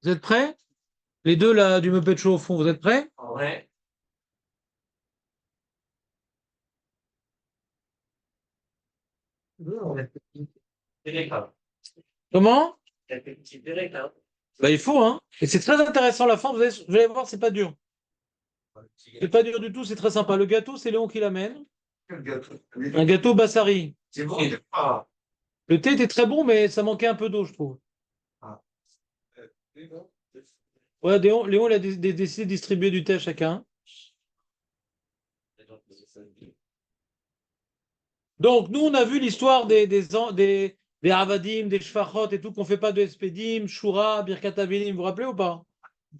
Vous êtes prêts? Les deux là du Muppet Show au fond, vous êtes prêts? Ouais. Comment? Bah, il faut, hein. Et c'est très intéressant la fin, vous allez voir, c'est pas dur. C'est pas dur du tout, c'est très sympa. Le gâteau, c'est Léon qui l'amène. Un gâteau Bassari. C'est bon. Ah. Le thé était très bon, mais ça manquait un peu d'eau, je trouve. Ouais, Léon il a décidé de distribuer du thé à chacun. Donc, nous, on a vu l'histoire des Avadim, des Shfachot et tout, qu'on fait pas de Espedim, Shura, Birkat Abilim, vous vous rappelez ou pas?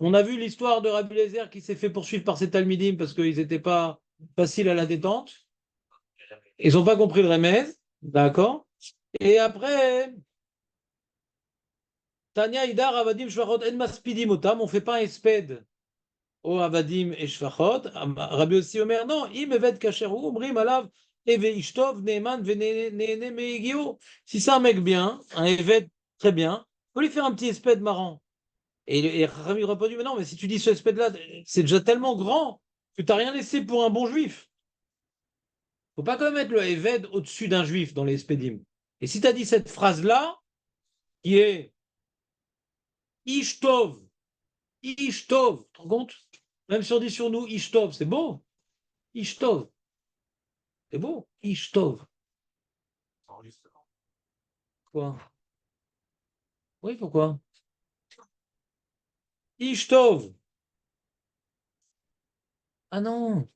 On a vu l'histoire de Rabbi Lézer qui s'est fait poursuivre par ses Talmidim parce qu'ils n'étaient pas faciles à la détente. Ils n'ont pas compris le remède, d'accord? Et après, Tanya Idar, Avadim, Shfachot, En Maspidim Otam, on ne fait pas un espède au Avadim et Shfachot. Rabbi aussi Omer, non, Im Evet Kasher Umrim Alav, Eve Ishtov, Neeman, Venene Meigio. Si c'est un mec bien, un Evet très bien, faut lui faire un petit espède marrant. Et Rami répondit, mais non, mais si tu dis ce espède-là, c'est déjà tellement grand que tu n'as rien laissé pour un bon juif. Faut pas quand même mettre le Eved au-dessus d'un juif dans les espédim. Et si tu as dit cette phrase-là, qui est Ishtov, Ishtov, tu te rends compte? Même si on dit sur nous Ishtov, c'est beau. Ishtov, c'est beau. Ishtov. Quoi? Oui, pourquoi? Ishtov. Ah non,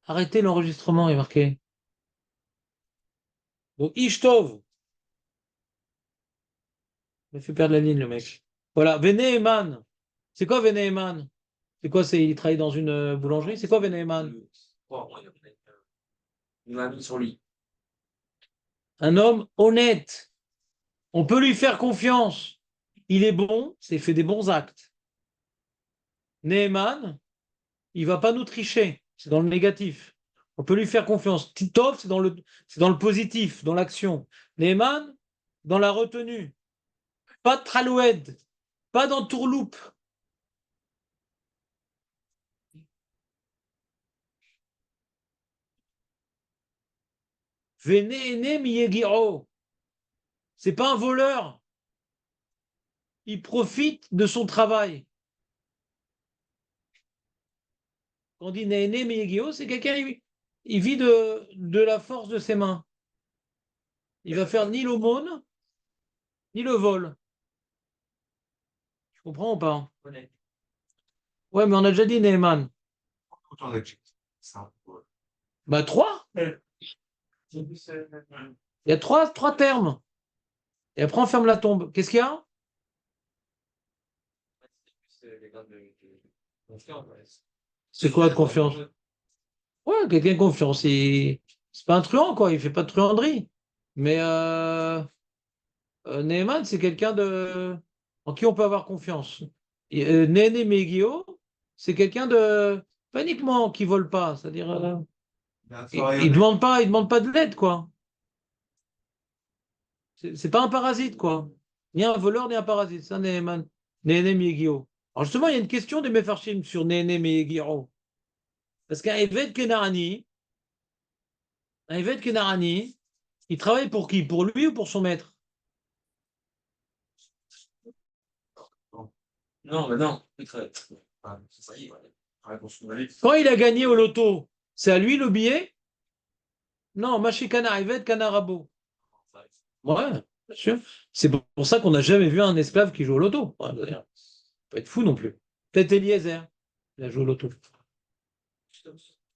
arrêtez l'enregistrement, il est marqué. Donc Ishtov. Il m'a fait perdre la ligne, le mec. Voilà, Veneeman. C'est quoi Veneeman? C'est quoi? Il travaille dans une boulangerie? C'est quoi Veneeman? Il m'a mis sur lui. Un homme honnête. On peut lui faire confiance. Il est bon, c'est fait des bons actes. Neeman, il va pas nous tricher. C'est dans le négatif. On peut lui faire confiance. Titov, c'est dans le positif, dans l'action. Neeman, dans la retenue. Pas de traloued, pas dans tourloupe. Veneene miyegiro. C'est pas un voleur. Il profite de son travail. Quand on dit Néhéné Miyegio, c'est quelqu'un, il vit de la force de ses mains. Il va faire ni l'aumône, ni le vol. Tu comprends ou pas? Ouais, mais on a déjà dit Neyman. Bah, trois. Il y a trois termes. Et après, on ferme la tombe. Qu'est-ce qu'il y a? C'est quoi de confiance? Ouais, quelqu'un de confiance. C'est pas un truand, quoi. Il fait pas de truanderie. Mais Neyman, c'est quelqu'un en qui on peut avoir confiance. Néné Megio, c'est quelqu'un de pas uniquement qui vole pas, c'est-à-dire il demande pas de l'aide, quoi. C'est pas un parasite, quoi. Ni un voleur, ni un parasite. Ça, Neyman. Néné Megio. Alors justement, il y a une question de Mefarshim sur Néné Megio. Parce qu'un Eved Kenarani, il travaille pour qui? Pour lui ou pour son maître? Non, mais non. Quand il a gagné au loto, c'est à lui le billet? Non, Mashikana, Eved Kanarabo. Ouais, bien sûr. C'est pour ça qu'on n'a jamais vu un esclave qui joue au loto. Ouais, d'ailleurs, faut pas être fou non plus. Peut-être Eliezer, il a joué au loto.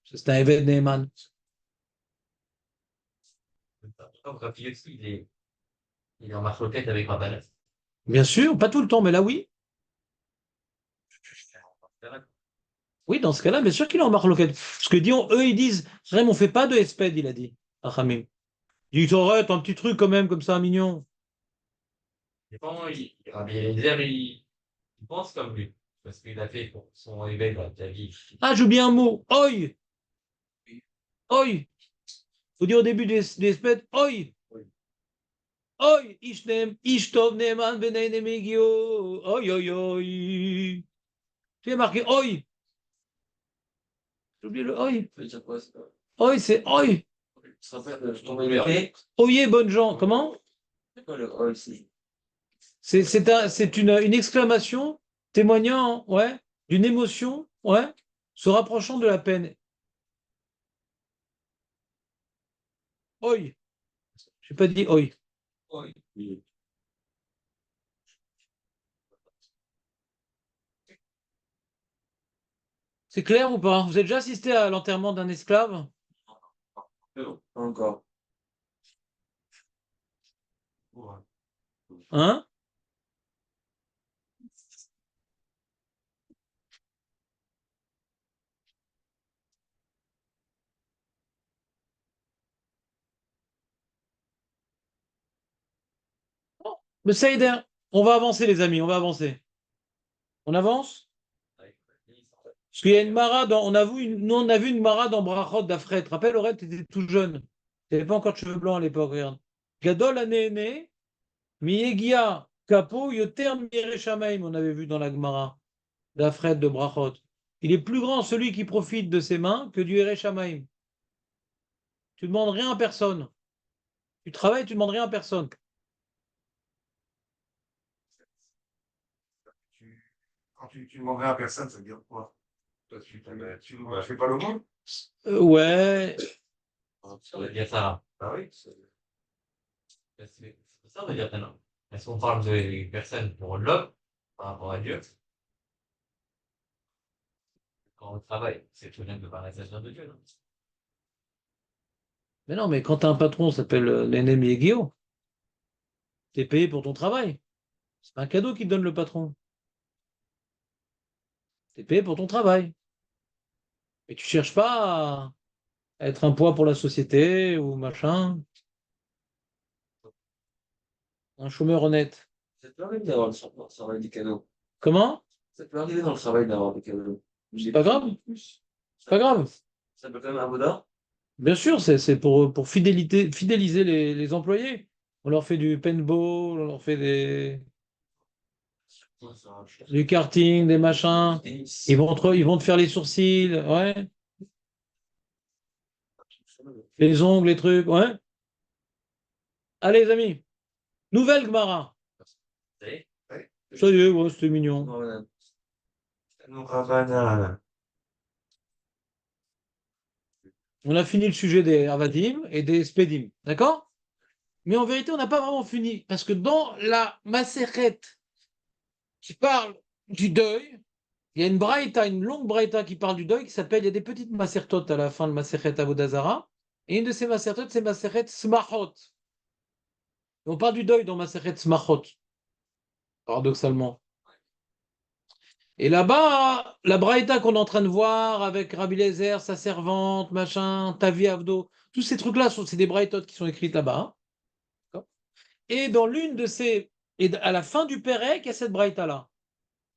C'est un Eved Neyman. Il est en marque-tête avec Rabanel. Bien sûr, pas tout le temps, mais là oui. Oui, dans ce cas-là, bien sûr qu'il est en marloquette. Parce que eux, ils disent, Rem, on fait pas de espède, il a dit, Achamim. Il dit, arrête, un petit truc quand même, comme ça, mignon. Il pense comme lui. Parce qu'il a fait pour son éveil dans ta vie. Ah, j'ai oublié un mot. Oi, oi. faut dire au début des sped, oi, oi, ishtov neeman v'nei megio, oi, oi, oi. Tu as marqué oi. J'ai oublié le oi. Ça veut dire quoi, ça? Oi, c'est oi. Ça s'appelle je tombe émerveillé. Oyez, bonnes gens. Comment? C'est quoi le oh ici? C'est une exclamation témoignant, ouais, d'une émotion, ouais, se rapprochant de la peine. Oi. J'ai pas dit oi. Oh, oui. C'est clair ou pas? Vous avez déjà assisté à l'enterrement d'un esclave? Non, pas encore. Hein? Mais Saïder, on va avancer, les amis, on va avancer. On avance? Parce qu'il y a une mara on a vu nous, on a vu une mara dans Brachot d'Afret. Tu te rappelles, Aurel, tu étais tout jeune. Tu n'avais pas encore de cheveux blancs à l'époque, regarde. Gadol anéné, Miegia, Kapo, Yoter Mire Shamaim, on avait vu dans la Gemara d'Afret de Brachot. Il est plus grand celui qui profite de ses mains que du Ere Shamaim. Tu ne demandes rien à personne. Tu travailles, tu ne demandes rien à personne. Quand tu demanderais à personne, ça veut dire quoi? Toi, tu ne fais pas le monde? Ouais. Ça veut dire ça. Ah oui. C'est ça, on veut dire maintenant. Est-ce qu'on parle de personnes pour l'homme par rapport à Dieu? Quand on travaille, c'est tout de même de parler de Dieu, non? Mais non, mais quand tu as un patron, ça s'appelle Néné Miegio, tu es payé pour ton travail. C'est pas un cadeau qu'il te donne le patron. Tu es payé pour ton travail. Et tu cherches pas à être un poids pour la société ou machin. Un chômeur honnête. Ça peut arriver d'avoir le travail des cadeaux. Comment? Ça peut arriver dans le travail d'avoir des cadeaux. C'est pas grave. C'est pas grave. Ça peut quand même un boudin. Bien sûr, c'est pour fidéliser les employés. On leur fait du paintball, on leur fait du karting, des machins. Ils vont te faire les sourcils, ouais. Les ongles, les trucs, ouais. Allez, les amis. Nouvelle Gemara. Oui. Ça y est, ouais, c'était mignon. Nous rabbana. On a fini le sujet des Avadim et des Spedim. D'accord? Mais en vérité, on n'a pas vraiment fini. Parce que dans la Maseret qui parle du deuil, il y a une braïta, une longue braïta qui parle du deuil qui s'appelle, il y a des petites masertot à la fin de Maseret Avodazara. Et une de ces masertot, c'est Maseret Smachot. Et on parle du deuil dans Maseret Smachot, paradoxalement. Et là-bas, la braïta qu'on est en train de voir avec Rabbi Lézer, sa servante, machin, Tavi Avdo, tous ces trucs-là, c'est des braïtot qui sont écrites là-bas. Hein. Et dans l'une de ces. Et à la fin du Pérec, il y a cette braïta-là.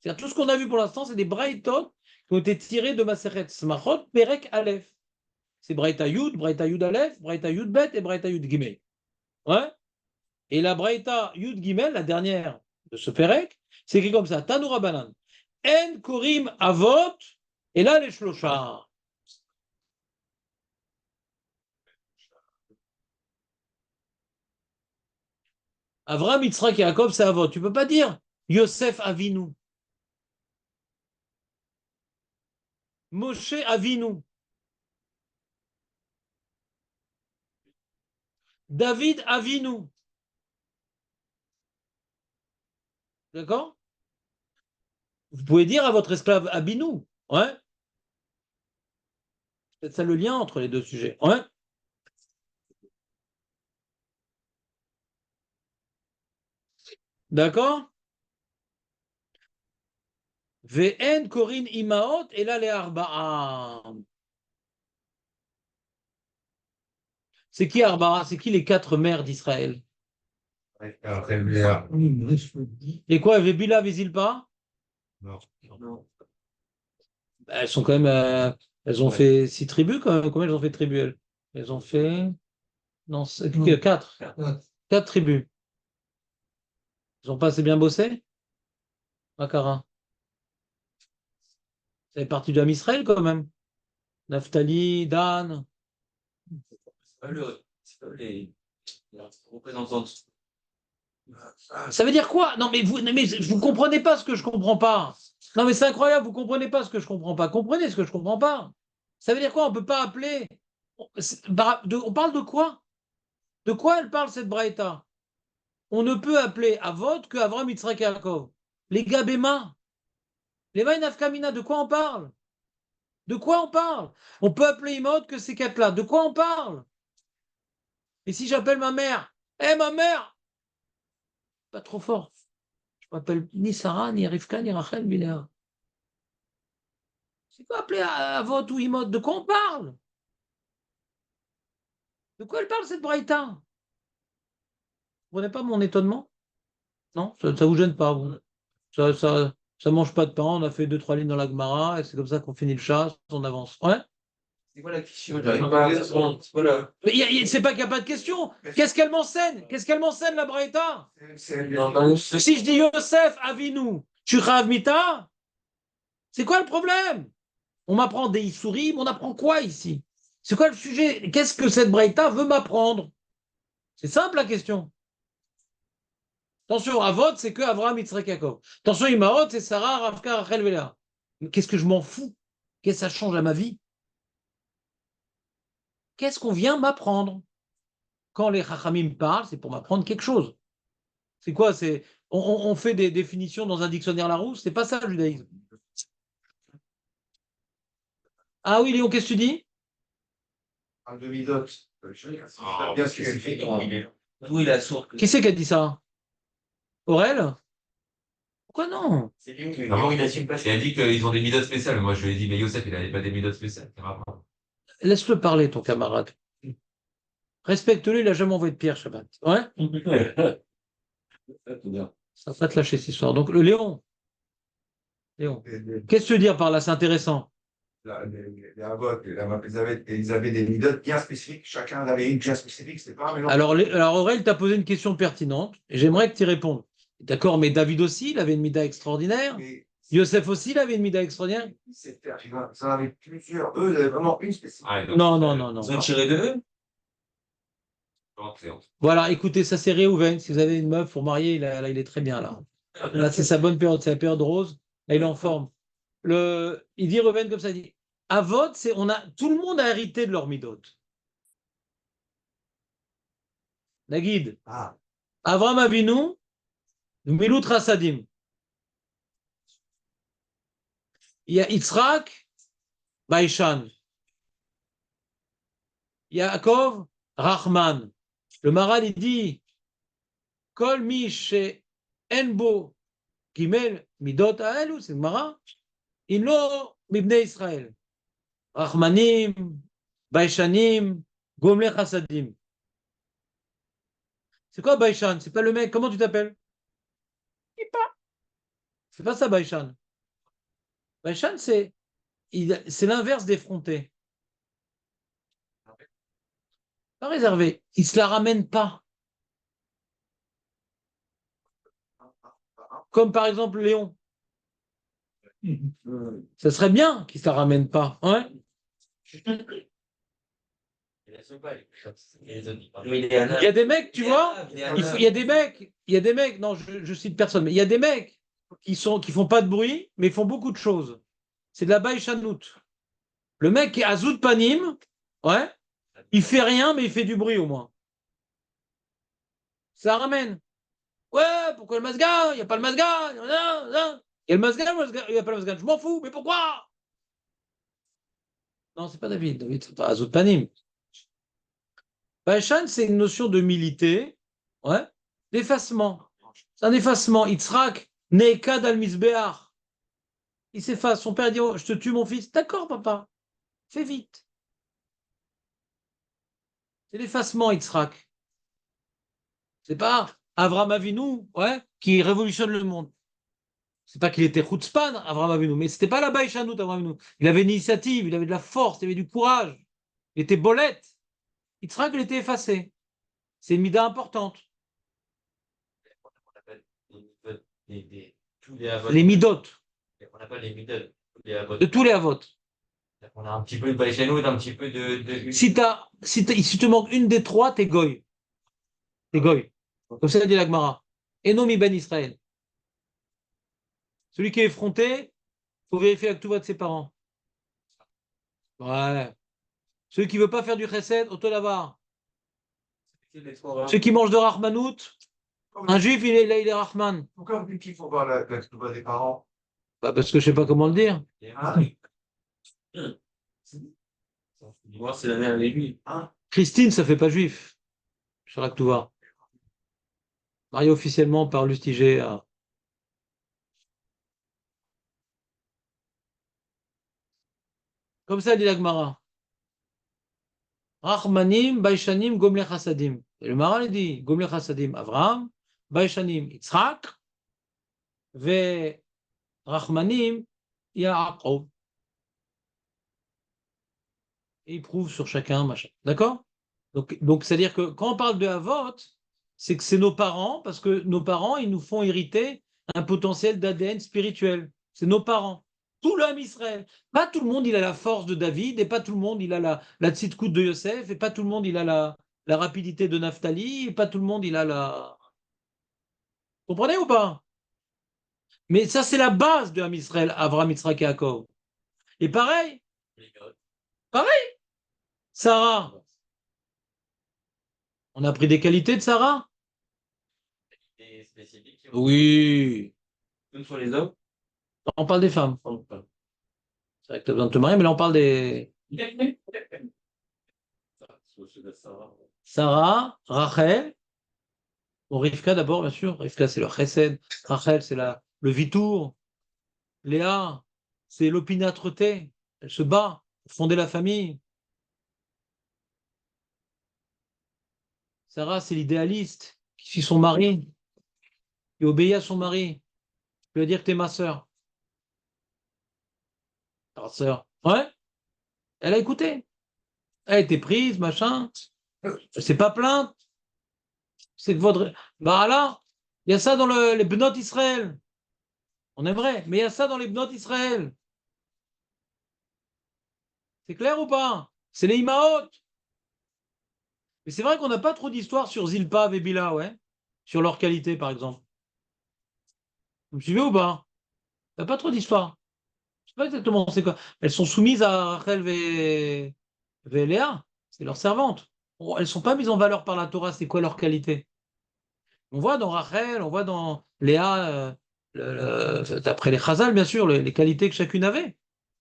C'est-à-dire tout ce qu'on a vu pour l'instant, c'est des braïtot qui ont été tirés de Maseret Smachot, Pérec Aleph. C'est braïta Yud Aleph, braïta Yud Bet et braïta Yud Gimel. Ouais. Et la braïta Yud Gimel, la dernière de ce Pérec, c'est écrit comme ça, Tanoura Banan. En Korim Avot, et là les Shlosha. Avram, Yitzhak et Jacob, c'est Avot. Tu peux pas dire Yosef Avinu. Moshe Avinu. David Avinu. D'accord? Vous pouvez dire à votre esclave Abinu. Ouais. C'est ça le lien entre les deux sujets. Ouais. D'accord? Ve'en Korin Imaot, et là les Arba'a. C'est qui Arba'a? C'est qui les quatre mères d'Israël? Et quoi, Vebila, Vézilpa? Non. Non. Elles sont quand même. Elles ont fait 6 tribus, quand même. Combien elles ont fait de tribus, elles? Elles ont fait Non, c'est quatre. Quatre tribus. Ils n'ont pas assez bien bossé? Makara. Ça fait partie de Israël quand même. Naphtali, Dan. C'est pas les représentants. Ça veut dire quoi? Non, mais vous comprenez pas ce que je comprends pas. Non, mais c'est incroyable, vous comprenez pas ce que je comprends pas. Comprenez ce que je comprends pas. Ça veut dire quoi? On peut pas appeler. On parle de quoi? De quoi elle parle cette Braïta? On ne peut appeler Avot que Avram, Yitzhak et Yaakov. Les Gabéma. Les Vainafkamina, de quoi on parle? De quoi on parle? On peut appeler Imod que ces quatre-là. De quoi on parle? Et si j'appelle ma mère? Eh, ma mère! Pas trop fort. Je m'appelle ni Sarah, ni Rivka, ni Rachel, ni Léa. C'est quoi appeler Avot ou Imod? De quoi on parle? De quoi elle parle cette Braïta? Vous ne comprenez pas mon étonnement? Non? Ça ne vous gêne pas, vous? Ça mange pas de pain, on a fait deux, trois lignes dans la Gemara, et c'est comme ça qu'on finit le chat, on avance. Ouais? C'est quoi la question? J'arrive pas à répondre. Voilà. Mais c'est pas qu'il n'y a pas de question. Qu'est-ce qu'elle m'enseigne? Qu'est-ce qu'elle m'enseigne, la Braïta? Si je dis Yosef, Avinu, Shuchav Mita, c'est quoi le problème? On m'apprend des Issourim, on apprend quoi ici? C'est quoi le sujet? Qu'est-ce que cette Braïta veut m'apprendre? C'est simple la question. Attention, Avot, c'est que Avraham, Yitzhak, Yaakov. Attention, Imaot, c'est Sarah, Ravka, Rachel, Léa. Mais qu'est-ce que je m'en fous? Qu'est-ce que ça change à ma vie? Qu'est-ce qu'on vient m'apprendre? Quand les Chachamim parlent, c'est pour m'apprendre quelque chose. C'est quoi? On fait des définitions dans un dictionnaire Larousse? C'est pas ça le judaïsme. Ah oui, Léon, qu'est-ce que tu dis? Un demi-dot. Bien spécifique. D'où il a sourd. Qui c'est qui a dit ça? Aurel? Pourquoi non? C'est lui qui il a dit qu'ils ont des midotes spéciales. Mais moi, je lui ai dit, mais Youssef, il n'avait pas des midotes spéciales. Laisse-le parler, ton camarade. Respecte-le, il n'a jamais envoyé de pierre, Shabbat. Ouais? Ça va pas te lâcher cette histoire. Donc, le Léon. Léon. Qu'est-ce que tu veux dire par là? C'est intéressant. Les Avot, ils avaient des midotes bien spécifiques. Chacun avait une bien spécifique. C'était pas un mélange. Alors Aurel t'a posé une question pertinente et j'aimerais que tu y répondes. D'accord, mais David aussi, il avait une mida extraordinaire. Mais Yosef aussi, il avait une mida extraordinaire. ils en avaient plusieurs. Eux, ils avaient vraiment une spécifique. Non. Ils ont tiré de eux? Voilà, écoutez, ça c'est Réhouven. Si vous avez une meuf pour marier, là, il est très bien là. Là, c'est sa bonne période, c'est la période rose. Là, il est en forme. Il dit Réhouven comme ça, il dit Avot, tout le monde a hérité de leur midot. Nagid. Ah. Avram Avinu, Milut Rasadim. Il y a Yitzhak, Baishan. Yaakov, Rahman. Le Maral, il dit Kol mi enbo gimel midot haelu, c'est le Maral. Il lo mibne Israël. Rahmanim, Baishanim, Gomle Chasadim. C'est quoi Baishan? C'est pas le mec. Comment tu t'appelles? C'est pas ça, Baishan. Baishan, c'est l'inverse d'effronter. Pas réservé. Il ne se la ramène pas. Comme par exemple Léon. Ça serait bien qu'il ne se la ramène pas. Ouais. Il y a des mecs, tu vois, il y a des mecs, non, je cite personne, mais il y a des mecs qui font pas de bruit, mais font beaucoup de choses. C'est de la baïchanout. Le mec qui est Azout Panim, ouais, il fait rien, mais il fait du bruit au moins. Ça ramène. Ouais, pourquoi le Masga? Il n'y a pas le Masga. Il y a le Masga, il n'y a pas le Masga. Je m'en fous, mais pourquoi? Non, c'est pas David. David, c'est pas Azout Panim. Baïchan, c'est une notion de milité, ouais, d'effacement. C'est un effacement. Yitzhak, Neekad al-Mizbeach. Il s'efface. Son père dit oh, je te tue, mon fils. D'accord, papa. Fais vite. C'est l'effacement, Yitzhak. C'est pas Avram Avinu, ouais, qui révolutionne le monde. C'est pas qu'il était chutzpan, Avram Avinu, mais c'était pas la Baïchanout, Avram Avinu. Il avait une initiative, il avait de la force, il avait du courage. Il était bolette. Yitzhak, il était effacé. C'est une mida importante. On appelle les midot tous les avot. Les midot, On appelle les midot tous les avot. de tous les avots. On a un petit peu de baïchanout, un petit peu Si te manque une des trois, t'es goy. T'es goy. Comme ça dit l'Agmara. Enomi ben Israël. Celui qui est effronté, faut vérifier avec tout de ses parents. Ouais. Celui qui veut pas faire du chesed, autolavar. Celui qui mange de Rahmanout, un juif, il est Rahman. Pourquoi vous dites qu'il faut voir la Ketouba des parents? Bah parce que je sais pas comment le dire. Ah, Moi, c'est la mère et lui. Christine, ça fait pas juif. Sur la Ketouva. Marié officiellement par Lustiger à... Comme ça dit l'Agmara. Rachmanim, Baishanim, Gomle Chassadim. Et le Maral dit Gomle Chassadim, Avraham, Baishanim, Yitzhak, Ve Rachmanim, Yaakov. Et il prouve sur chacun, machin. D'accord? Donc c'est-à-dire que quand on parle de Havot, c'est que c'est nos parents, parce que nos parents, ils nous font hériter un potentiel d'ADN spirituel. C'est nos parents. Tout l'homme Israël. Pas tout le monde, il a la force de David, et pas tout le monde, il a la tzidkout de Yosef, et pas tout le monde, il a la rapidité de Naphtali, et pas tout le monde, il a la... Vous comprenez ou pas? Mais ça, c'est la base de l'homme Israël, Avraham, Yitzhak et Yaakov. Et pareil, Sarah. On a pris des qualités de Sarah? Des spécifiques. Oui. Même sur les hommes. On parle des femmes. C'est vrai que tu as besoin de te marier, mais là, on parle des... Sarah, Rachel, bon, Rivka d'abord, bien sûr. Rivka, c'est le chesed. Rachel, c'est le vitour. Léa, c'est l'opiniâtreté. Elle se bat pour fonder la famille. Sarah, c'est l'idéaliste qui suit son mari, qui obéit à son mari. Tu vas dire que t'es ma sœur. Ta sœur. Ouais, elle a écouté. Elle a été prise, machin. Elle s'est pas plainte. C'est que votre. Bah là, il y a ça dans les Bnot Israël. On aimerait, mais il y a ça dans les Bnot Israël. C'est clair ou pas? C'est les Imaot. Mais c'est vrai qu'on n'a pas trop d'histoire sur Zilpa et Bila, ouais. Sur leur qualité, par exemple. Vous me suivez ou pas? Il n'y a pas trop d'histoire. Je sais pas exactement c'est quoi. Elles sont soumises à Rachel et Léa. C'est leurs servantes. Bon, elles ne sont pas mises en valeur par la Torah. C'est quoi leur qualité? On voit dans Rachel, on voit dans Léa, d'après les Chazal, bien sûr, les qualités que chacune avait.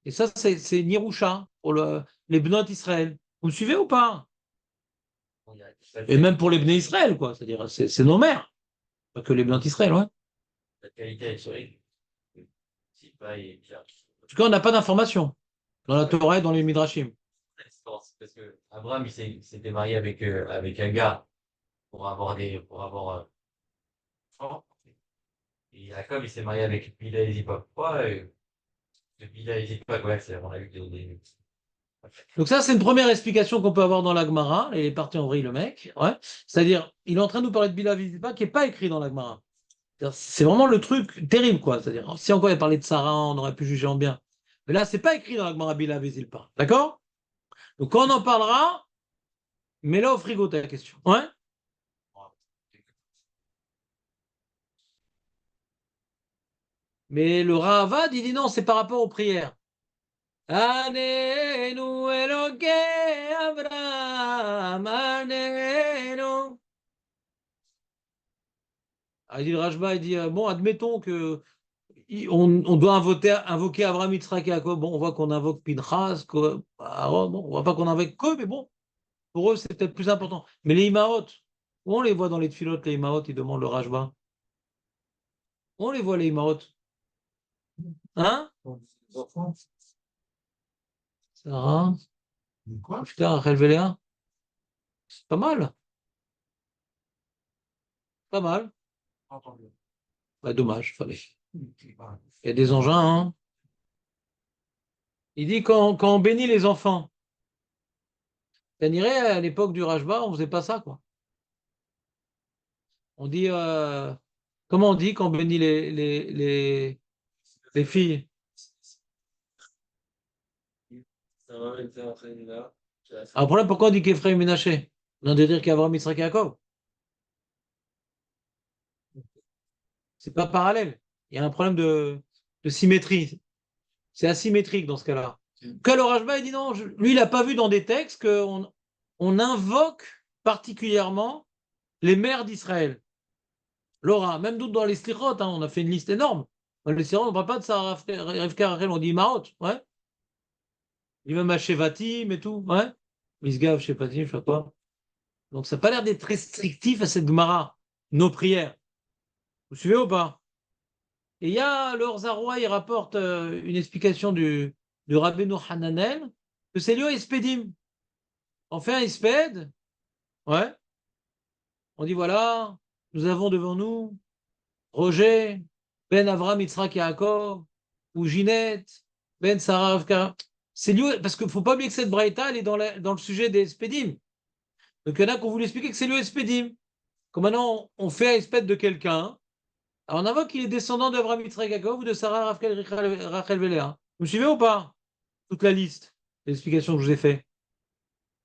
Et ça, c'est Nirusha pour les Bnot Israël. Vous me suivez ou pas? Et même pour les Bnei Israël, quoi. C'est-à-dire, c'est nos mères. Pas que les Bnot Israël, ouais. La qualité historique. C'est pas bien. En tout cas, on n'a pas d'informations dans la Torah et dans les Midrashim. Parce que Abraham, il s'était marié avec Agar pour avoir enfant. Et Jacob, il s'est marié avec Bila et Zippa. Pourquoi Bila et Zippa, ouais, on a eu des... Donc ça, c'est une première explication qu'on peut avoir dans l'Agmara. Il est parti en vrille, le mec. Ouais. C'est-à-dire, il est en train de nous parler de Bila Vizipa qui n'est pas écrit dans l'Agmara. C'est vraiment le truc terrible, quoi. C'est-à-dire, si encore il parlait de Sarah, on aurait pu juger en bien. Mais là, c'est pas écrit dans l'Agmara Bila Vizipa. D'accord? Donc quand on en parlera, mets-la au frigo, ta question. Ouais? Mais le Ravad, il dit non, c'est par rapport aux prières. Anenu Eloke Abraham, Anenu. Ah, il dit le Rajba, il dit bon, admettons que on doit invoquer Abraham, Yitzhak et Jacob. Bon, on voit qu'on invoque Pinchas, Aaron, bon, on voit pas qu'on invoque que, mais bon, pour eux, c'est peut-être plus important. Mais les Imaot, où on les voit dans les Tfilotes, les Imaot, ils demandent le Rajba. Où on les voit, les Imaot? Hein? Sarah, Quoi? putain, Rachel Véléa. C'est pas mal. Pas mal. Entendu. Bah, dommage, fallait. Il y a des engins, hein. Il dit quand on bénit les enfants, ça irait à l'époque du Rajba, on faisait pas ça, quoi. On dit, comment on dit quand on bénit les filles? Alors, le problème, pourquoi on dit qu'Ephraim et Ménaché? On a de dire qu'Abraham, Yitzhak et Yaakov. C'est pas parallèle. Il y a un problème de symétrie. C'est asymétrique dans ce cas-là. Que Rajba, il dit non, lui, il n'a pas vu dans des textes qu'on on invoque particulièrement les mères d'Israël. Laura, même dans les slichot, on a fait une liste énorme. Dans les slichot, on ne parle pas de Sarah, Rivka, Rachel, on dit Maot, ouais. Il même à Shevatim et tout, ouais. Misgav, Shevatim, je sais pas quoi. Donc ça n'a pas l'air d'être restrictif à cette Gemara, nos prières. Vous suivez ou pas? Et il y a le Zaroua, il rapporte une explication du Rabbeinu Hananel, que c'est lié au Espedim. On fait un Esped, ouais. On dit voilà, nous avons devant nous Roger, Ben Avram, Yitzhak, Yaakov, ou Ginette, Ben Sarah, Rivka. C'est lié, parce qu'il ne faut pas oublier que cette braïta, elle est dans le sujet des Espedim. Donc il y en a qui ont voulu expliquer que c'est lié au Espedim. Comme maintenant on fait un Esped de quelqu'un, alors on invoque qu'il est descendant d'Avraham, Yitzhak, Yaakov ou de Sarah, Rachel, Véléa. Vous me suivez ou pas? Toute la liste, l'explication que je vous ai fait.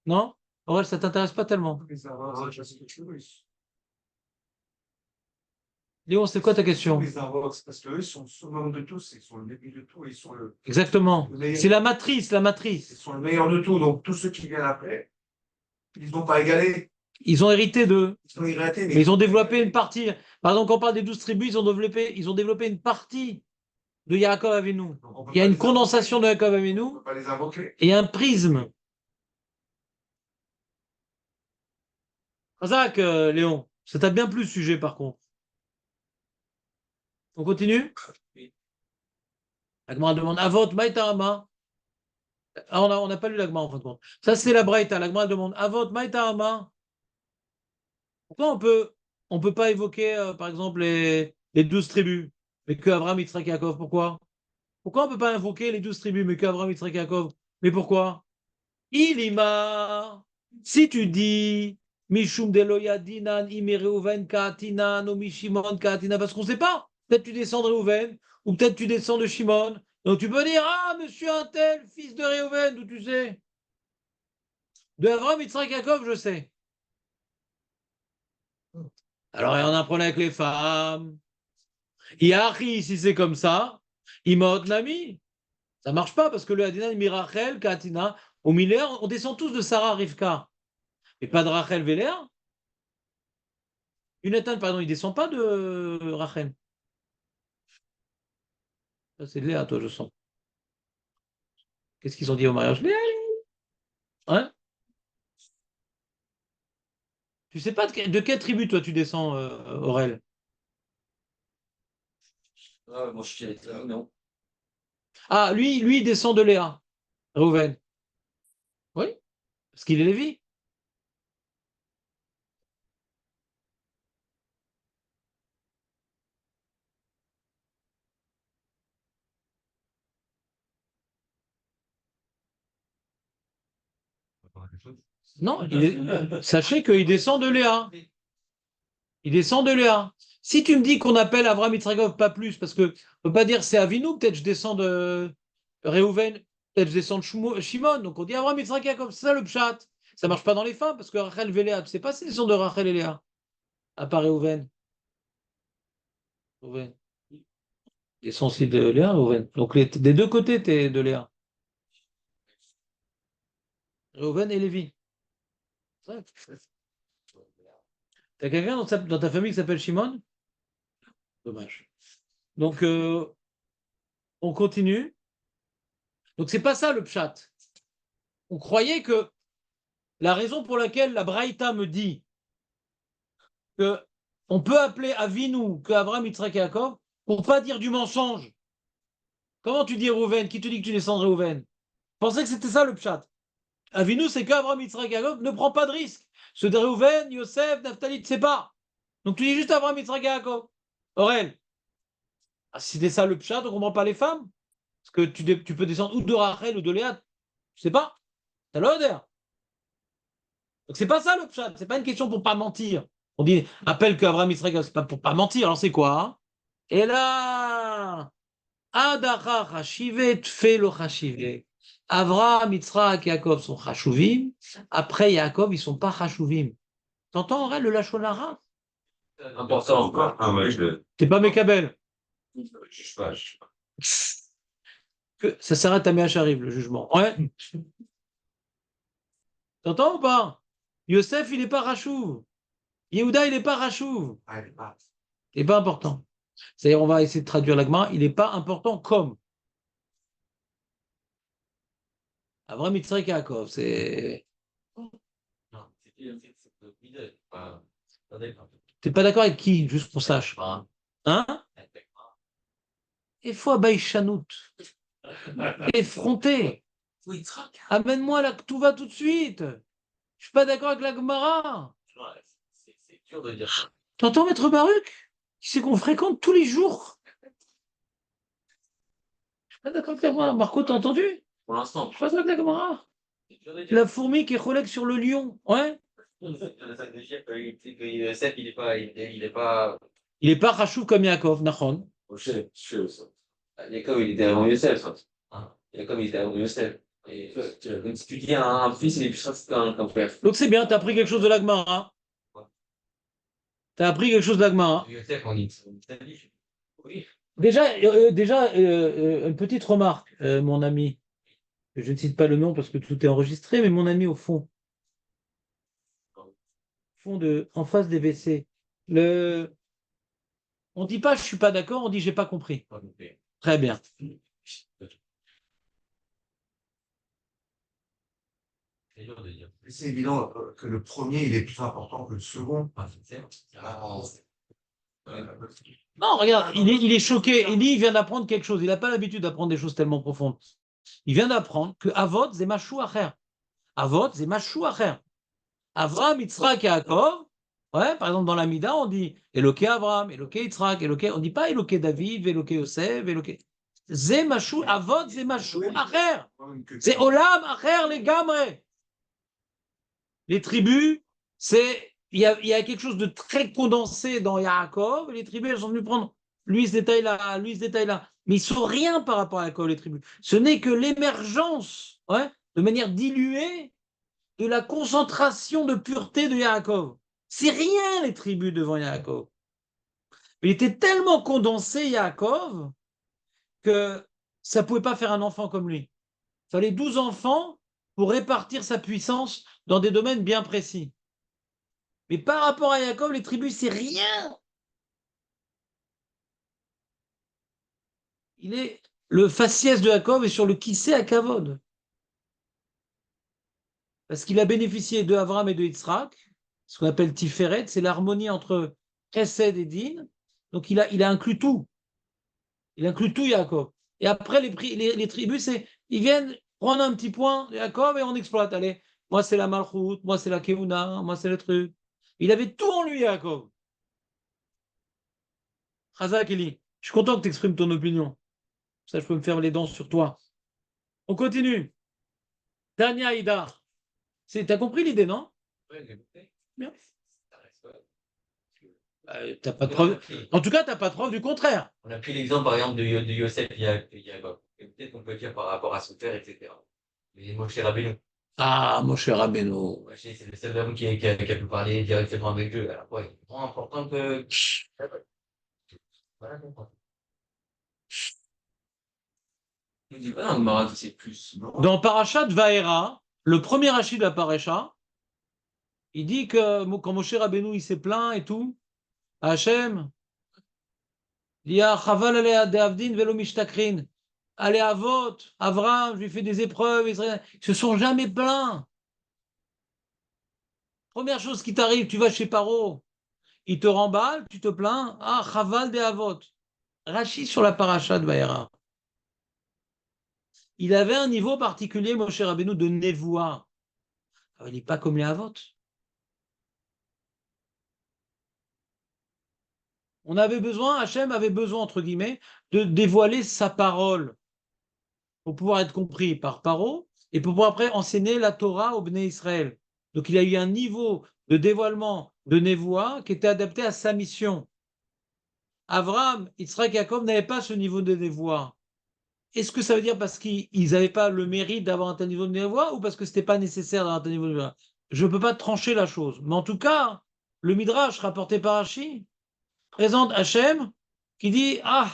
Non? Aurel, ça t'intéresse pas tellement. Léon, c'est quoi ta question? Les invoques, parce qu'eux sont le summum de tous, ils sont le début de tout, ils sont Exactement. C'est la matrice, la ils matrice. sont le meilleur de tout. Donc tous ceux qui viennent après, ils n'ont pas égalé. Ils ont hérité d'eux, Ils ont irrité, mais ils ont développé une partie. Par exemple, quand on parle des 12 tribus, ils ont développé une partie de Yaakov Avinu. Il y a une condensation de Yaakov Avinu On ne peut pas les invoquer. et un prisme. Razak, Léon, ça t'a bien plu le sujet par contre. On continue? La Gemara demande Avot Maïtahama. Ah, on n'a pas lu la Gemara en fin de compte. Ça, c'est la Braïta. La Gemara demande Avot Maïtahama. Pourquoi on peut pas évoquer, par exemple, les 12 tribus, mais que Abraham, Yitzhak, Yaakov? Pourquoi? Pourquoi on peut pas invoquer les 12 tribus, mais que Abraham, Yitzhak, Yaakov? Mais pourquoi? Ilima. Si tu dis Mishum Deloya Dinan, Imi Reuven Katinan, ou Mishimon Katina, parce qu'on ne sait pas. Peut-être tu descends de Reuven, ou peut-être tu descends de Shimon. Donc tu peux dire, ah, monsieur un tel, fils de Reuven, d'où tu sais? De Abraham, Yitzhak, Yaakov, je sais. Alors, il y en a un problème avec les femmes. Yahi, si c'est comme ça, Imot Nami. Ça marche pas parce que le Adina, Mirachel, Katina, au Miller, on descend tous de Sarah Rivka. Mais pas de Rachel Véléa. Jonathan, pardon, il descend pas de Rachel. Ça, c'est de Léa, toi, je sens. Qu'est-ce qu'ils ont dit au mariage? Léa, hein? Tu sais pas de quelle tribu, toi, tu descends, Aurel? Ah, moi, je suis non. Ah, lui, il descend de Léa, Reuven. Oui, parce qu'il est Lévi. Non, sachez qu'il descend de Léa. Il descend de Léa. Si tu me dis qu'on appelle Avram Yitzhakov pas plus, parce que on peut pas dire c'est Avinu, peut-être je descends de Réhouven, peut-être je descends de Shimon, donc on dit Avram Yitzhakov, c'est ça le pshat. Ça marche pas dans les femmes, parce que Rachel et Léa, tu sais pas s'ils sont de Rachel et Léa, à part Réhouven. Réhouven. Ils sont aussi de Léa, Réhouven. Donc des deux côtés, tu es de Léa. Réhouven et Lévi. T'as quelqu'un dans ta famille qui s'appelle Shimon? Dommage. Donc, on continue. Donc, c'est pas ça le pshat. On croyait que la raison pour laquelle la Braïta me dit que on peut appeler Avinu que Abraham, Yitzhak et Yaakov pour pas dire du mensonge. Comment tu dis Reuven? Qui te dit que tu descends de Reuven? Je pensais que c'était ça le pshat. Avinu, c'est qu'Abraham, Yitzhak et Yaakov ne prend pas de risque. Ceux de Reuven, Yosef, Naphtali, tu ne sais pas. Donc tu dis juste Abraham, Yitzhak et Yaakov. Aurel, si c'était ça le pshat, on ne comprend pas les femmes. Parce que tu peux descendre ou de Rachel ou de Léa. Je sais pas. T'as l'odeur. Donc c'est pas ça le pshat. C'est pas une question pour pas mentir. On dit, appelle qu'Abraham Yitzhak, c'est pas pour pas mentir, alors c'est quoi? Hein? Et là, Adachar Hashivet fait le Hashivet. Abraham, Yitzhak, Yaakov sont Hashuvim. Après Yaakov, ils sont pas Hashuvim. T'entends, Aurel, le Lachon Hara? Important encore. Ah ouais, je T'es pas Mekabel. sais pas. Que ça s'arrête à Méach arrive, le jugement. Ouais. T'entends ou pas? Yosef, il n'est pas Rachouv. Yehuda, il n'est pas Rachouv. Ah, il est pas. Il n'est pas important. C'est-à-dire, on va essayer de traduire l'agma. Il n'est pas important comme. Avraham, Yitzhak, Yaakov. C'est. Non, c'est middle. Enfin, attendez, T'es pas d'accord avec qui, juste qu'on sache? enfin, Hein? Il faut abaïchanout. Effronter. oui, Yitzhak. Amène-moi là, tout va tout de suite. Je suis pas d'accord avec la Gemara. Ouais, c'est dur de dire ça. T'entends, Maître Baruch? Qui c'est qu'on fréquente tous les jours? Je suis pas d'accord avec la Gemara. Marco, t'as entendu? Pour l'instant, Je suis pas d'accord avec la Gemara. c'est dur de dire. La fourmi qui est collègue sur le lion. Ouais. C'est dur de dire que Yosef, il est pas, il est pas. Il n'est pas Rachouv comme Yaakov, Nachon. Jacob, il était avant Yosef. Ça. Hein. Jacob, il était avant Yosef. Et donc, si tu dis un fils, il est plus rapide qu'un père. Donc c'est bien, tu as appris quelque chose de la Gemara. Tu as appris quelque chose de la Gemara. Yosef, on dit. Oui. Déjà, une petite remarque, mon ami. Je ne cite pas le nom parce que tout est enregistré, mais mon ami au fond en face des WC. On dit pas je suis pas d'accord, on dit j'ai pas compris. Très bien. C'est dur de dire. C'est évident que le premier, il est plus important que le second. Ah, c'est Non, regarde, il est choqué. Il vient d'apprendre quelque chose. Il n'a pas l'habitude d'apprendre des choses tellement profondes. Il vient d'apprendre que Avot, c'est Mashou Acher. Avot, c'est Mashou Acher. Avraham, Yitzhak et Yaakov. Ouais, par exemple, dans la Mida, on dit Eloké Avraham, Eloké Yitzhak, Eloké. On ne dit pas Eloké David, Eloké Yosef, Eloké. C'est Mashou, Avot, c'est Mashou Acher. C'est Olam Acher, les gamres. Les tribus, il y a quelque chose de très condensé dans Yaakov. Les tribus, elles sont venues prendre lui ce détail-là, lui ce détail-là. Mais ils ne sont rien par rapport à Yaakov, les tribus. Ce n'est que l'émergence, ouais, de manière diluée, de la concentration de pureté de Yaakov. C'est rien, les tribus devant Yaakov. Il était tellement condensé, Yaakov, que ça ne pouvait pas faire un enfant comme lui. Il fallait 12 enfants pour répartir sa puissance dans des domaines bien précis. Mais par rapport à Yaakov, les tribus, c'est rien. Le faciès de Yaakov est sur le kissé à Kavod. Parce qu'il a bénéficié de Avram et de Yitzhak, ce qu'on appelle Tiferet, c'est l'harmonie entre Chesed et Din. Donc il a inclus tout. Il inclut tout Yaakov. Et après, les tribus, ils viennent prendre un petit point de Yaakov et on exploite. Allez, moi c'est la Malchut, moi c'est la Keuna, moi c'est le truc. Il avait tout en lui, Yaakov. Chazak Eli, je suis content que tu exprimes ton opinion. Ça, je peux me faire les dents sur toi. On continue. Tania Ida. T'as compris l'idée, non? Bien. T'as pas de preuve. En tout cas, tu n'as pas de preuve du contraire. On a pris l'exemple, par exemple, de Yosef et Yaakov. Et peut-être qu'on peut dire par rapport à son père, etc. Mais Moshe Rabbeinu. Ah, mon cher Rabbeinu. Moshe, c'est le seul homme qui a pu parler directement avec Dieu. Alors, ouais, c'est vraiment important que. Voilà, comprendre. Je ne dis pas dans le Marat, c'est plus. Dans Parashat Vaera, le premier rachid de la Paracha, il dit que quand Moshe Rabbeinu il s'est plaint et tout, à Hachem, il dit ah, Chaval alea de Avdin velo mishtakrin. Allez à vote, Avram, je lui fais des épreuves, ils se sont jamais plaints. Première chose qui t'arrive, tu vas chez Paro, il te remballe, tu te plains, ah, Chaval de Avot. Rachid sur la Paracha de Vaera. Il avait un niveau particulier, Moshe Rabbeinu, de névoie. Il n'est pas comme les Avot. On avait besoin, Hachem avait besoin, entre guillemets, de dévoiler sa parole pour pouvoir être compris par Paro et pour pouvoir après enseigner la Torah au Bnei Israël. Donc il a eu un niveau de dévoilement de névoie qui était adapté à sa mission. Abraham, Yitzhak et Jacob n'avaient pas ce niveau de névoie. Est-ce que ça veut dire parce qu'ils n'avaient pas le mérite d'avoir un tel niveau de névoie ou parce que ce n'était pas nécessaire d'avoir un tel niveau de névoie? Je ne peux pas trancher la chose. Mais en tout cas, le Midrash rapporté par Rashi présente Hachem qui dit ah,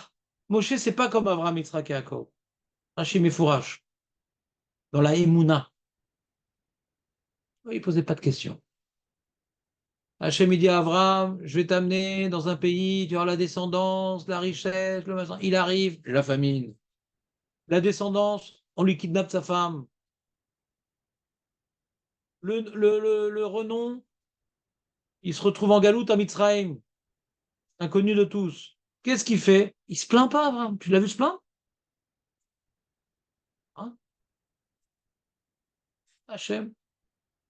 Moshe, c'est pas comme Abraham, Yitzhak et Jacob. Rashi Mefourash, dans la Emouna. Il ne posait pas de questions. Hachem, il dit à Abraham, je vais t'amener dans un pays, tu auras la descendance, la richesse, le machin. Il arrive, la famine. La descendance, on lui kidnappe sa femme. Le renom, il se retrouve en galoute à Mitzrayim, inconnu de tous. Qu'est-ce qu'il fait? Il se plaint pas, Abraham. Tu l'as vu se plaindre? Hein? Hachem,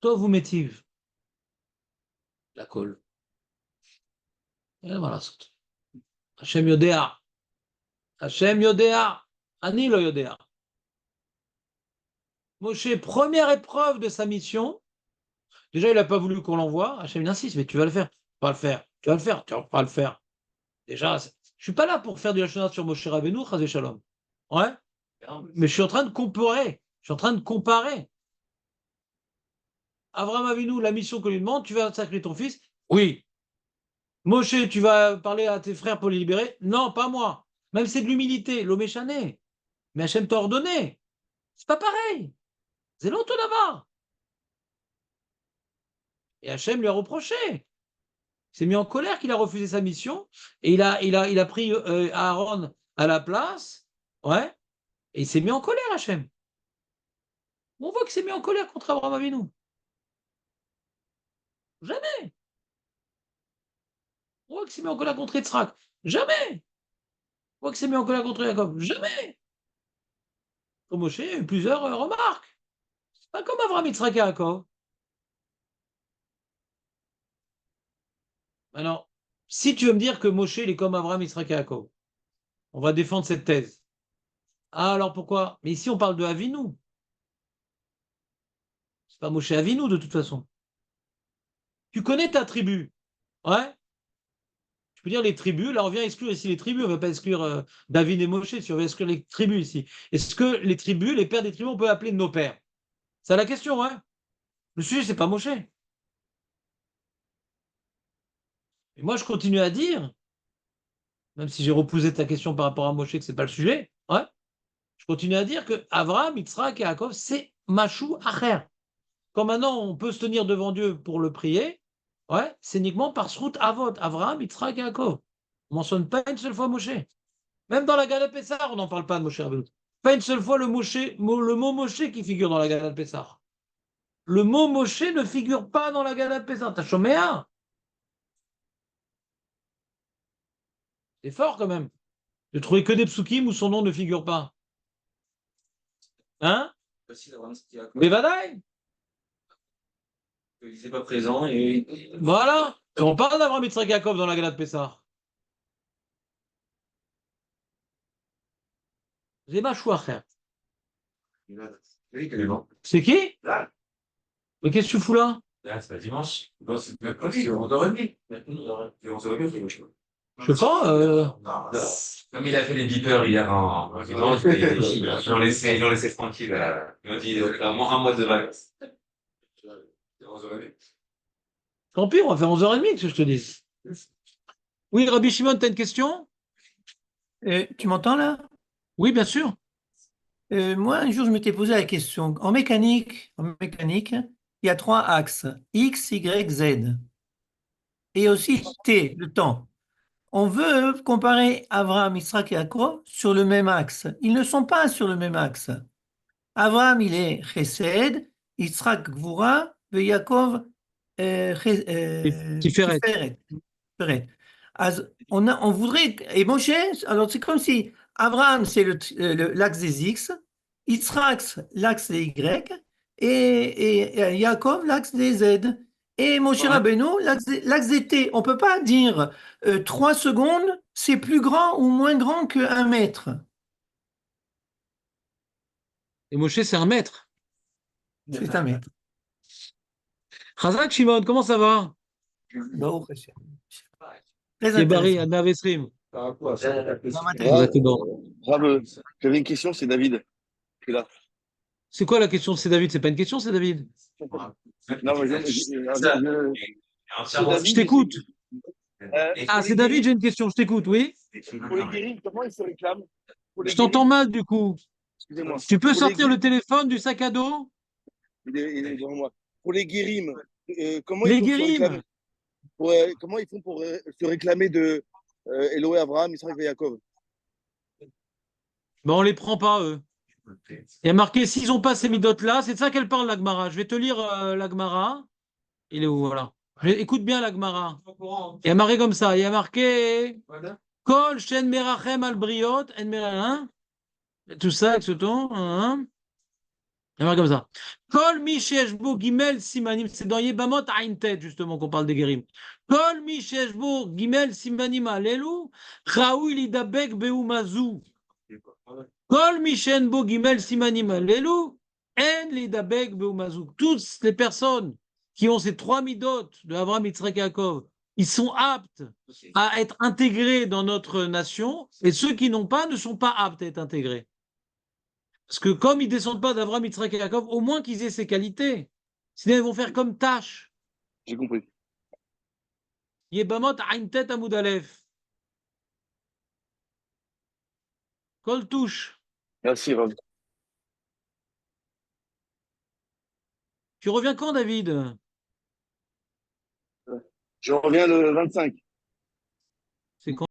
toi vous métive. La colle. Et voilà. Hachem Yodéa. Hachem Yodéa. Ani lo Yodéa. Moshe, première épreuve de sa mission. Déjà, il n'a pas voulu qu'on l'envoie. Hachem insiste, mais tu vas le faire. Tu vas le faire. Tu vas le faire. Tu vas pas le faire. Déjà, je ne suis pas là pour faire du Lachonat sur Moshe Rabbeinu, Chazé Shalom. Ouais. Mais je suis en train de comparer. Je suis en train de comparer. Abraham Avinu, la mission qu'on lui demande, tu vas sacrer ton fils? Oui. Moshe, tu vas parler à tes frères pour les libérer? Non, pas moi. Même c'est de l'humilité, l'oméchané. Mais Hachem t'a ordonné. C'est pas pareil. C'est longtemps là-bas. Et Hachem lui a reproché. Il s'est mis en colère qu'il a refusé sa mission. Et il a pris Aaron à la place. Ouais. Et il s'est mis en colère, Hachem. On voit qu'il s'est mis en colère contre Abraham Avinu. Jamais. On voit qu'il s'est mis en colère contre Yitzhak. Jamais. On voit qu'il s'est mis en colère contre Jacob. Jamais. Comme Moshe, il y a eu plusieurs remarques. C'est pas comme Abraham, Yitzhak et Jacob. Maintenant, si tu veux me dire que Moshe, il est comme Abraham, Yitzhak et Jacob, on va défendre cette thèse. Ah, alors pourquoi? Mais ici, on parle de Avinu. C'est pas Moshe Avinu, de toute façon. Tu connais ta tribu. Ouais? Je peux dire les tribus. Là, on vient exclure ici les tribus. On ne va pas exclure David et Moshe, si on veut exclure les tribus ici. Est-ce que les tribus, les pères des tribus, on peut appeler nos pères? C'est la question, hein? Le sujet, c'est pas Moshe. Et moi, je continue à dire, même si j'ai repoussé ta question par rapport à Moshe, que ce n'est pas le sujet, ouais, je continue à dire que Abraham, Yitzhak et Yaakov, c'est Machou Acher. Quand maintenant on peut se tenir devant Dieu pour le prier, ouais, c'est uniquement par Srout Avot, Abraham, Yitzhak et Yaakov. On ne mentionne pas une seule fois Moshe. Même dans la Gala de Pessah, on n'en parle pas de Moshe Rabbeinu. Pas une seule fois le mot Moshe qui figure dans la Gala de Pessah. Le mot Moshe ne figure pas dans la Gala de Pessah. T'as chômé un. C'est fort quand même. De trouver que des psukim où son nom ne figure pas. Hein? Mais Vadaï. Il n'est pas présent et. Voilà. Et on parle d'Abraham Yitzhak Yaakov dans la Gala de Pessah. C'est Machouacher. C'est qui? Là. Mais qu'est-ce que tu fous là? Là, c'est pas dimanche. Non, c'est mercredi, 11h30. C'est 11h30. Je sais pas. Comme il a fait les beepers hier en dimanche, ils l'ont laissé tranquille. Ils ont dit un mois de vacances. C'est 11h30. Tant pis, on va faire 11h30, que je te dise. Oui, Rabbi Shimon, tu as une question? Tu m'entends là? Oui, bien sûr. Moi, un jour, je m'étais posé la question. En mécanique, il y a trois axes, X, Y, Z. Et aussi T, le temps. On veut comparer Abraham, Yitzhak et Yaakov sur le même axe. Ils ne sont pas sur le même axe. Abraham, il est Chesed, Yitzhak, Gvura, et Yaakov, Tiferet. Tiferet. On voudrait, et Moshe, alors c'est comme si Abraham, c'est l'axe des X, Yitzhak, l'axe des Y, et Yaakov, l'axe des Z. Et Moshe Rabbeinu, l'axe des T. On ne peut pas dire 3 secondes, c'est plus grand ou moins grand que 1 mètre. Et Moshe, c'est un maître. C'est 1 mètre. Chazak Shimon, comment ça va? Baruch Hashem. Très Qui est barré intéressant. à Navesrim. Par rapport à ça, la Non, spécificité. Mathieu. Exactement. Bravo. J'avais une question, c'est David qui est là. C'est quoi la question? C'est David? C'est pas une question, c'est David. Non, mais c'est David. Je t'écoute. Ah, Pour c'est les David, guéris, j'ai une question. Je t'écoute, oui. pour les guéris, comment ils se réclament? Pour les Je t'entends guéris, mal du coup. excusez-moi. Tu peux Pour les sortir le guéris, téléphone du sac à dos? il est devant moi. Pour les guérims, comment ils Les font se réclamer? guérims. Comment ils font pour se réclamer de Elohé, Abraham, Israël et Jacob? Ben, on les prend pas, eux. Il y a marqué, s'ils n'ont pas ces midotes-là, c'est de ça qu'elle parle, la Gemara. Je vais te lire la Gemara. Il est où, voilà. Écoute bien la Gemara. Il y a marqué comme ça. Il y a marqué Kol shen merachem al briot en merachem. Tout ça avec ce ton. Hein. Il y a marqué comme ça. Kol mi sheshbo gimel simanim. C'est dans Yebamot Ain Tet, justement, qu'on parle des guérim. Kol mi sheshbo gimel simanim alelu. Raoui lidabek beumazou. Kol mi shenbo gimel simanim alelu. En lidabek beumazou. Toutes les personnes qui ont ces trois midotes de Abraham, Yitzhak et Yaakov, ils sont aptes à être intégrés dans notre nation, et ceux qui n'ont pas ne sont pas aptes à être intégrés. Parce que comme ils ne descendent pas d'Abraham, Yitzhak et Yaakov, au moins qu'ils aient ces qualités. Sinon, ils vont faire comme tâche. J'ai compris. Yebamot Ain Tet Amud Aleph. Kol touche. Merci, Rav. Tu reviens quand, David? Je reviens le 25. C'est quand?